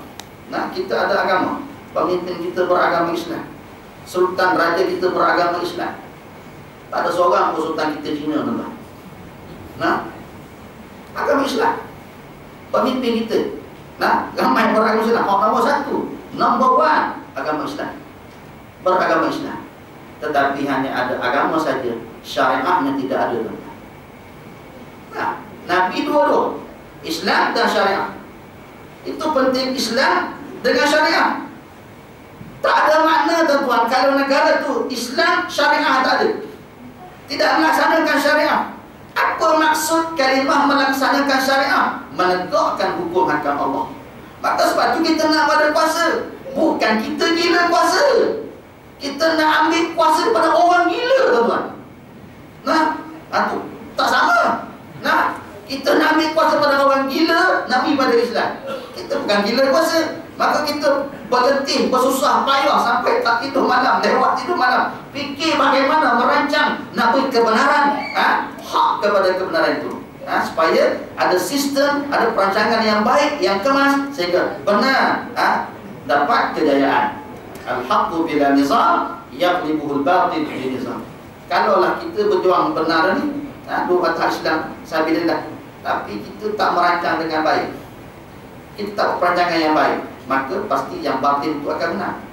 Nah, kita ada agama. Pemimpin kita beragama Islam. Sultan raja kita beragama Islam. Tak ada seorang pun sultan kita Cina, tuan-tuan. Nah, agama Islam. Pemimpin kita, nah, ramai beragama Islam. Nomor satu, number one, agama Islam. Beragama Islam. Tetapi hanya ada agama saja, syariahnya tidak ada, tuan-tuan. Nah, Nabi dua-dua, Islam dan syariah. Itu penting, Islam dengan syariah. Tak ada makna, tuan-tuan, kalau negara tu Islam, syariah tak ada, tidak melaksanakan syariah. Apa maksud kalimah melaksanakan syariah? Menegakkan hukum hakam Allah. Maka sebab tu kita nak pada kuasa. Bukan kita gila kuasa, kita nak ambil kuasa pada orang gila, tuan-tuan. Nah, tu tak sama. Nah, kita nak ambil kuasa pada orang gila, nak pergi pada Islam. Kita bukan gila kuasa. Maka kita berletih, bersusah payah sampai tak tidur malam, lewat tidur malam, fikir bagaimana merancang nak beri kebenaran, hak kepada kebenaran itu, supaya ada sistem, ada perancangan yang baik, yang kemas, sehingga benar dapat kejayaan. Al-haqqu bila nizam yaghlibuhul batil bi nizam. Kalaulah kita berjuang benar ni, dua atas Islam sabilillah, tapi kita tak merancang dengan baik, kita tak perancangan yang baik, maka pasti yang batil itu akan menang.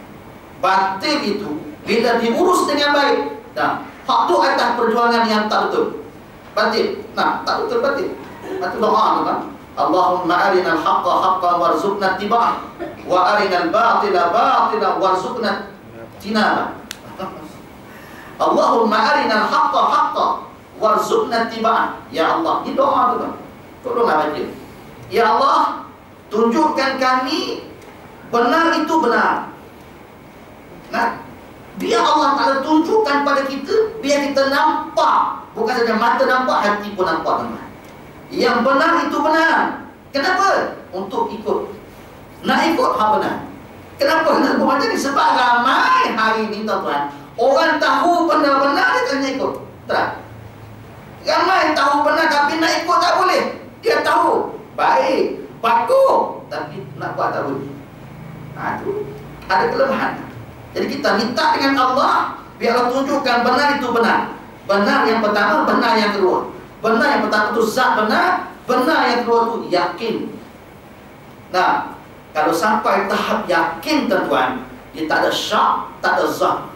Batil itu bila diurus dengan baik, hak tu atas perjuangan yang tak betul, batil. Nah, tak betul batil. Itu doa, kan? Allahumma arinal haqqa haqqan warzuqna ittiba'ah wa arinal batila batilan warzuqna tinabah. Allahumma arinal haqqa haqqan warzuqna ittiba'ah. Ya Allah, ini doa tu, kan? Tolonglah baca. Ya Allah, tunjukkan kami benar itu benar. Nah, biar Allah Ta'ala tunjukkan pada kita, biar kita nampak, bukan saja mata nampak, hati pun nampak, teman. Yang benar itu benar. Kenapa? Untuk ikut. nak ikut hak benar. Kenapa nak buat macam ni? Sebab ramai hari ni tuan-tuan, orang tahu benar-benar dia tak nak ikut. Terang. Ramai tahu benar tapi nak ikut tak boleh. Dia tahu baik, bagus, tapi nak buat tak boleh. Itu ada kelemahan. Jadi kita minta dengan Allah, biar Allah tunjukkan benar itu benar. Benar yang pertama, benar yang kedua. Benar yang pertama itu zat benar, benar yang kedua itu yakin. Nah, kalau sampai tahap yakin tuan-tuan, dia tak ada syak, tak ada zat.